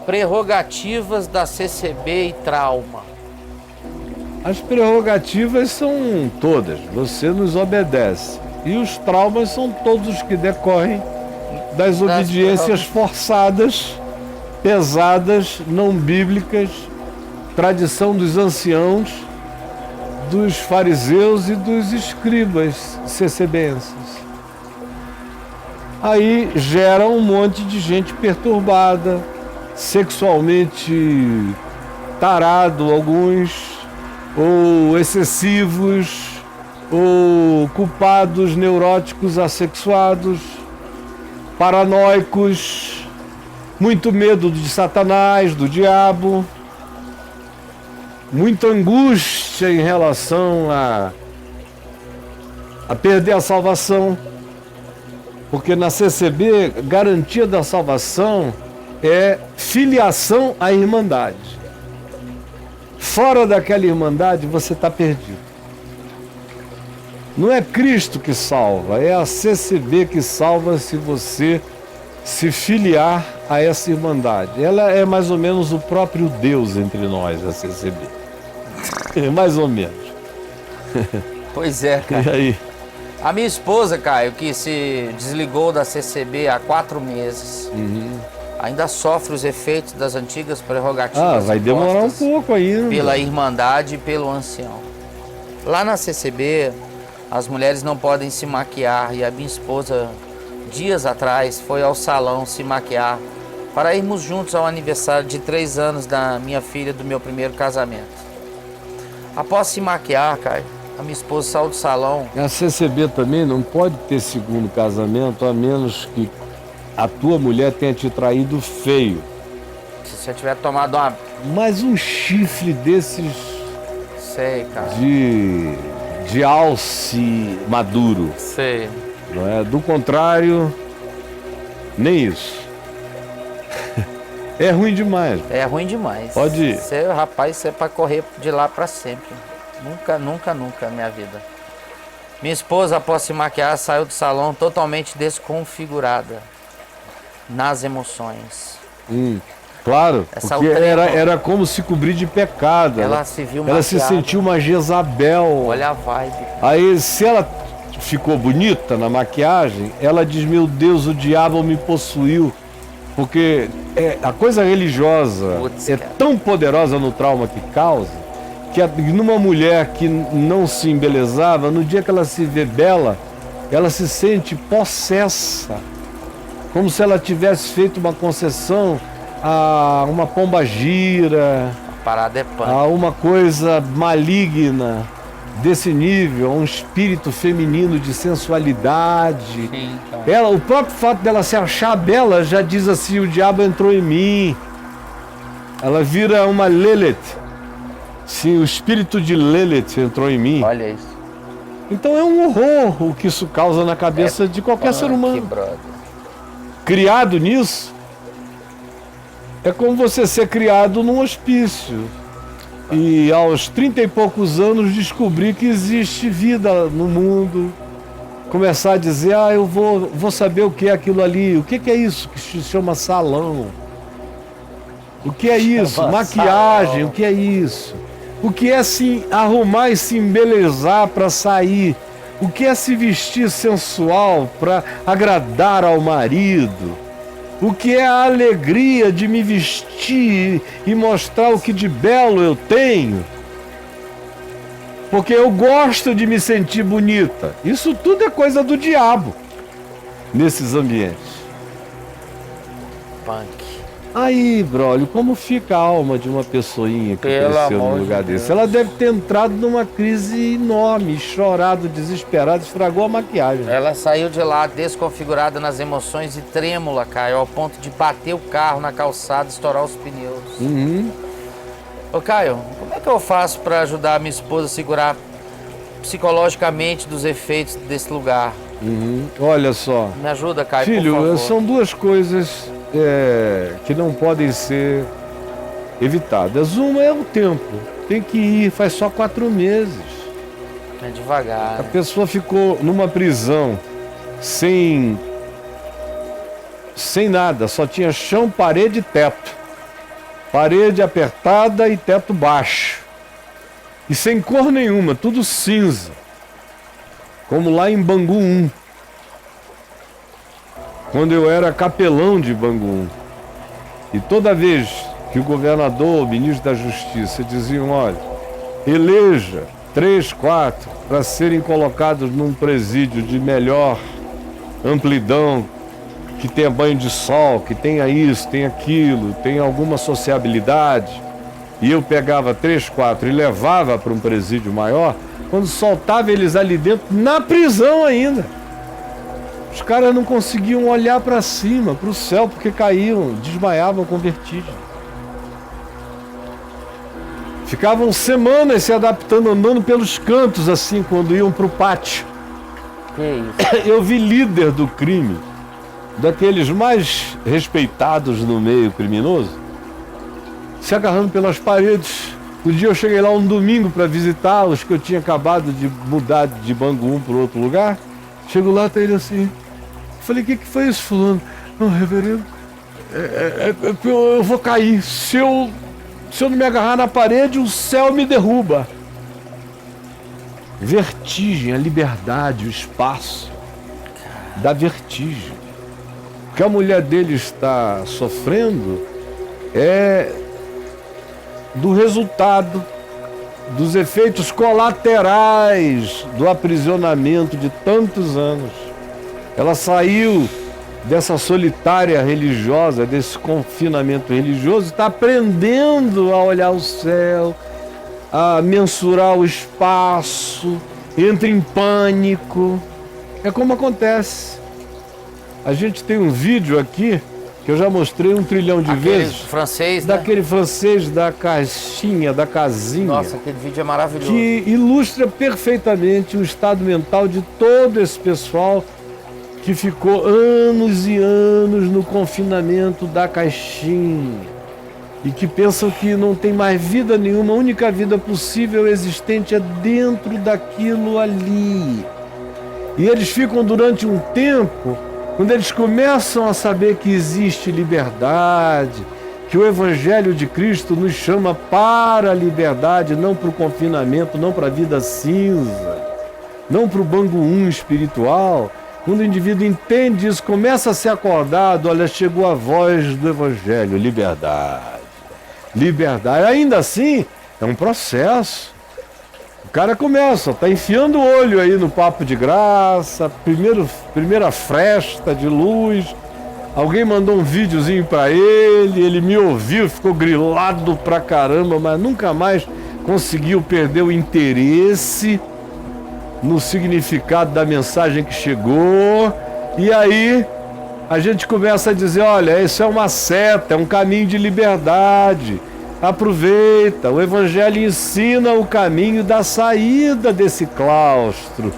Prerrogativas da CCB e trauma. As prerrogativas são todas, você nos obedece. E os traumas são todos os que decorrem das obediências forçadas, pesadas, não bíblicas, tradição dos anciãos, dos fariseus e dos escribas cecebenses. Aí gera um monte de gente perturbada, sexualmente tarado alguns, ou excessivos, ou culpados, neuróticos, assexuados, paranoicos, muito medo de Satanás, do diabo, muita angústia em relação a perder a salvação, porque na CCB, garantia da salvação é filiação à irmandade. Fora daquela irmandade, você está perdido. Não é Cristo que salva, é a CCB que salva se você se filiar a essa irmandade. Ela é mais ou menos o próprio Deus entre nós, a CCB. Mais ou menos. Pois é, cara. E aí? A minha esposa, Caio, que se desligou da CCB há 4 meses, ainda sofre os efeitos das antigas prerrogativas. Vai demorar um pouco ainda. Pela Irmandade e pelo ancião. Lá na CCB, as mulheres não podem se maquiar e a minha esposa, dias atrás, foi ao salão se maquiar para irmos juntos ao aniversário de 3 anos da minha filha do meu primeiro casamento. Após se maquiar, Caio, a minha esposa saiu do salão. A CCB também não pode ter segundo casamento, a menos que a tua mulher tenha te traído feio. Se você tiver tomado uma... Mas um chifre desses... Sei, cara. De alce maduro. Sei. Não é? Do contrário, nem isso. É ruim demais. É ruim demais. Pode ir. Rapaz, isso é pra correr de lá pra sempre. Nunca, nunca, nunca na minha vida. Minha esposa, após se maquiar, saiu do salão totalmente desconfigurada nas emoções. Claro, porque era como se cobrir de pecado. Ela se viu maquiada. Ela se sentiu uma Jezabel. Olha a vibe. Aí, se ela ficou bonita na maquiagem, ela diz, meu Deus, o diabo me possuiu. Porque a coisa religiosa tão poderosa no trauma que causa, que numa mulher que não se embelezava, no dia que ela se vê bela, ela se sente possessa, como se ela tivesse feito uma concessão a uma pombagira, a parada é punk. A uma coisa maligna desse nível, a um espírito feminino de sensualidade. Sim, então. O próprio fato dela se achar bela já diz assim, o diabo entrou em mim. Ela vira uma Lilith. Sim, o espírito de Lilith entrou em mim. Olha isso. Então é um horror o que isso causa na cabeça de qualquer ser humano. Brother. Criado nisso, é como você ser criado num hospício e aos 30 e poucos anos descobrir que existe vida no mundo, começar a dizer, eu vou saber o que é aquilo ali, o que é isso que se chama salão, o que é isso, maquiagem, salão. O que é isso, o que é se arrumar e se embelezar para sair, o que é se vestir sensual para agradar ao marido, o que é a alegria de me vestir e mostrar o que de belo eu tenho, porque eu gosto de me sentir bonita. Isso tudo é coisa do diabo nesses ambientes. Punk. Aí, brolho, como fica a alma de uma pessoinha que cresceu num lugar desse? Ela deve ter entrado numa crise enorme, chorado, desesperado, estragou a maquiagem. Ela saiu de lá desconfigurada nas emoções e trêmula, Caio, ao ponto de bater o carro na calçada e estourar os pneus. Ô, Caio, como é que eu faço para ajudar a minha esposa a segurar psicologicamente dos efeitos desse lugar? Olha só. Me ajuda, Caio, filho, por favor. São duas coisas que não podem ser evitadas. Uma é o tempo. Tem que ir, faz só 4 meses. É devagar. A pessoa ficou numa prisão sem nada, só tinha chão, parede e teto. Parede apertada e teto baixo. E sem cor nenhuma, tudo cinza. Como lá em Bangu 1. Quando eu era capelão de Bangu 1. E toda vez que o governador, o ministro da Justiça diziam, olha, eleja 3, 4 para serem colocados num presídio de melhor amplidão, que tenha banho de sol, que tenha isso, tenha aquilo, tenha alguma sociabilidade, e eu pegava 3, 4 e levava para um presídio maior, quando soltava eles ali dentro, na prisão ainda, os caras não conseguiam olhar para cima, para o céu, porque caíam, desmaiavam com vertigem. Ficavam semanas se adaptando, andando pelos cantos assim, quando iam para o pátio. Que isso? Eu vi líder do crime, daqueles mais respeitados no meio criminoso, se agarrando pelas paredes. Um dia eu cheguei lá um domingo para visitá-los, que eu tinha acabado de mudar de Bangu 1 para outro lugar. Chego lá, tá ele assim. Falei, o que foi isso, fulano? Não, reverendo, eu vou cair. Se eu não me agarrar na parede, o céu me derruba. Vertigem, a liberdade, o espaço da vertigem. O que a mulher dele está sofrendo é do resultado, dos efeitos colaterais do aprisionamento de tantos anos. Ela saiu dessa solitária religiosa, desse confinamento religioso, está aprendendo a olhar o céu, a mensurar o espaço, entra em pânico. É como acontece. A gente tem um vídeo aqui, que eu já mostrei 1 trilhão de vezes. Francês, né? Daquele francês da caixinha, da casinha. Nossa, aquele vídeo é maravilhoso. Que ilustra perfeitamente o estado mental de todo esse pessoal que ficou anos e anos no confinamento da caixinha e que pensam que não tem mais vida nenhuma, a única vida possível existente é dentro daquilo ali. E eles ficam durante um tempo, quando eles começam a saber que existe liberdade, que o Evangelho de Cristo nos chama para a liberdade, não para o confinamento, não para a vida cinza, não para o Bangu 1 espiritual. Quando o indivíduo entende isso, começa a ser acordado, olha, chegou a voz do Evangelho, liberdade. Liberdade. Ainda assim, é um processo. O cara começa, está enfiando o olho aí no papo de graça, primeira fresta de luz. Alguém mandou um videozinho para ele me ouviu, ficou grilado pra caramba, mas nunca mais conseguiu perder o interesse no significado da mensagem que chegou. E aí a gente começa a dizer, olha, isso é uma seta, é um caminho de liberdade. Aproveita, o Evangelho ensina o caminho da saída desse claustro,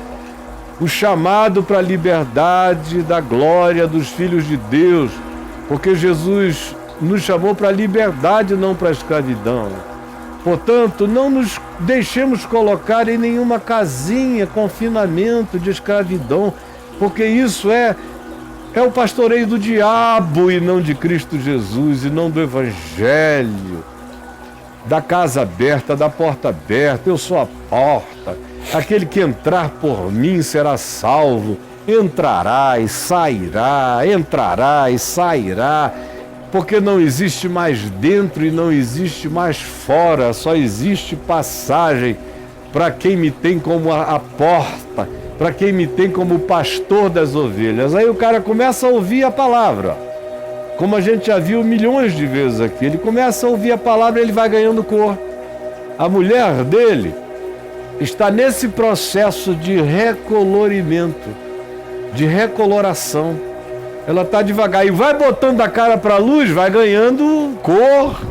o chamado para a liberdade da glória dos filhos de Deus, porque Jesus nos chamou para a liberdade, não para a escravidão. Portanto, não nos deixemos colocar em nenhuma casinha, confinamento de escravidão, porque isso é o pastoreio do diabo e não de Cristo Jesus, e não do Evangelho. Da casa aberta, da porta aberta, eu sou a porta. Aquele que entrar por mim será salvo. Entrará e sairá, entrará e sairá. Porque não existe mais dentro e não existe mais fora, só existe passagem para quem me tem como a porta, para quem me tem como pastor das ovelhas. Aí o cara começa a ouvir a palavra. Como a gente já viu milhões de vezes aqui, ele começa a ouvir a palavra e ele vai ganhando cor. A mulher dele está nesse processo de recolorimento, de recoloração. Ela está devagar e vai botando a cara para a luz, vai ganhando cor.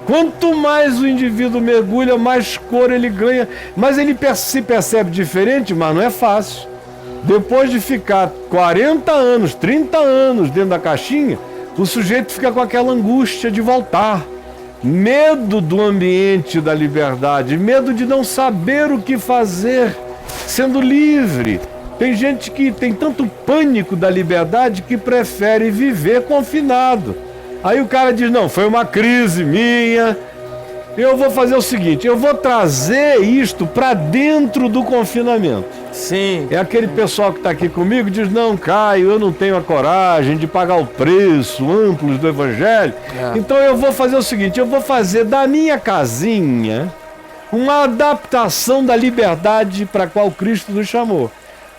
Quanto mais o indivíduo mergulha, mais cor ele ganha. Mas ele se percebe diferente, mas não é fácil. Depois de ficar 40 anos, 30 anos dentro da caixinha, o sujeito fica com aquela angústia de voltar. Medo do ambiente da liberdade, medo de não saber o que fazer, sendo livre. Tem gente que tem tanto pânico da liberdade que prefere viver confinado. Aí o cara diz, não, foi uma crise minha. Eu vou fazer o seguinte, eu vou trazer isto para dentro do confinamento. Sim. É aquele pessoal que está aqui comigo diz, não, Caio, eu não tenho a coragem de pagar o preço amplo do Evangelho. Então eu vou fazer o seguinte, eu vou fazer da minha casinha uma adaptação da liberdade para a qual Cristo nos chamou.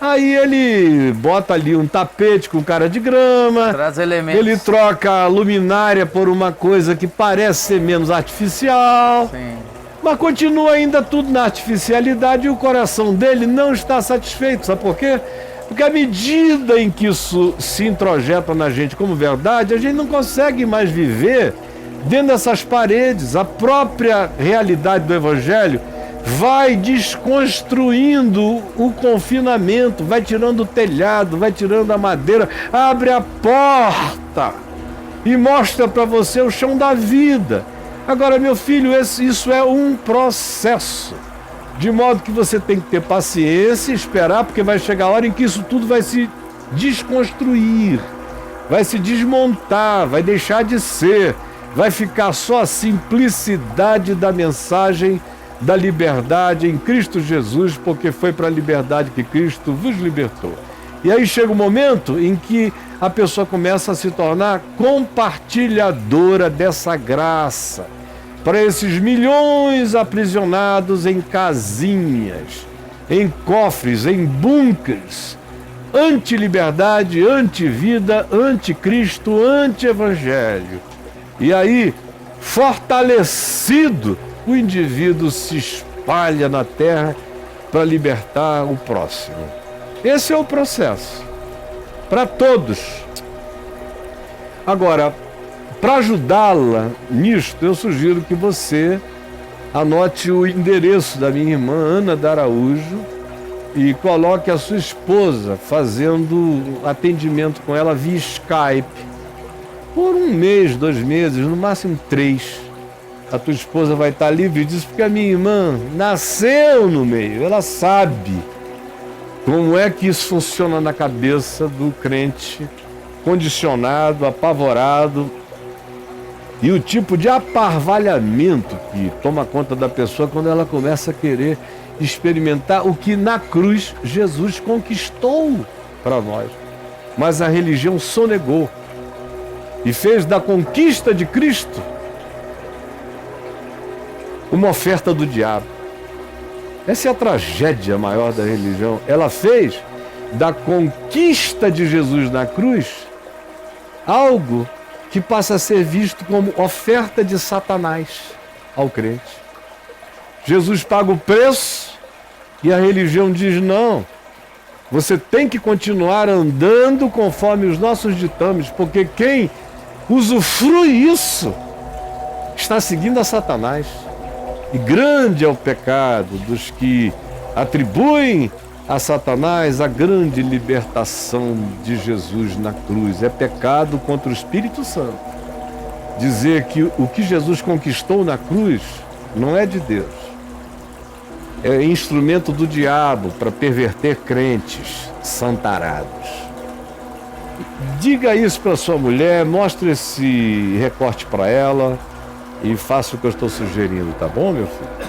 Aí ele bota ali um tapete com cara de grama, Traz elementos. ele troca a luminária por uma coisa que parece ser menos artificial. Sim. Mas continua ainda tudo na artificialidade e o coração dele não está satisfeito. Sabe por quê? Porque à medida em que isso se introjeta na gente como verdade, a gente não consegue mais viver dentro dessas paredes. A própria realidade do Evangelho vai desconstruindo o confinamento, vai tirando o telhado, vai tirando a madeira, abre a porta e mostra para você o chão da vida. Agora, meu filho, isso é um processo, de modo que você tem que ter paciência e esperar, porque vai chegar a hora em que isso tudo vai se desconstruir, vai se desmontar, vai deixar de ser, vai ficar só a simplicidade da mensagem da liberdade em Cristo Jesus, porque foi para a liberdade que Cristo vos libertou. E aí chega um momento em que a pessoa começa a se tornar compartilhadora dessa graça para esses milhões aprisionados em casinhas, em cofres, em bunkers, anti-liberdade, anti-vida, anti-Cristo, anti-evangelho. E aí, fortalecido, o indivíduo se espalha na terra para libertar o próximo. Esse é o processo, para todos. Agora, para ajudá-la nisto, eu sugiro que você anote o endereço da minha irmã Ana de Araújo e coloque a sua esposa fazendo atendimento com ela via Skype por 1 mês, 2 meses, no máximo 3. A tua esposa vai estar livre disso, porque a minha irmã nasceu no meio, ela sabe como é que isso funciona na cabeça do crente condicionado, apavorado, e o tipo de aparvalhamento que toma conta da pessoa quando ela começa a querer experimentar o que na cruz Jesus conquistou para nós. Mas a religião sonegou e fez da conquista de Cristo uma oferta do diabo. Essa é a tragédia maior da religião. Ela fez da conquista de Jesus na cruz algo que passa a ser visto como oferta de Satanás ao crente. Jesus paga o preço e a religião diz não. Você tem que continuar andando conforme os nossos ditames, porque quem usufrui isso está seguindo a Satanás. E grande é o pecado dos que atribuem a Satanás a grande libertação de Jesus na cruz. É pecado contra o Espírito Santo dizer que o que Jesus conquistou na cruz não é de Deus. É instrumento do diabo para perverter crentes santarados. Diga isso para sua mulher, mostre esse recorte para ela e faça o que eu estou sugerindo, tá bom, meu filho?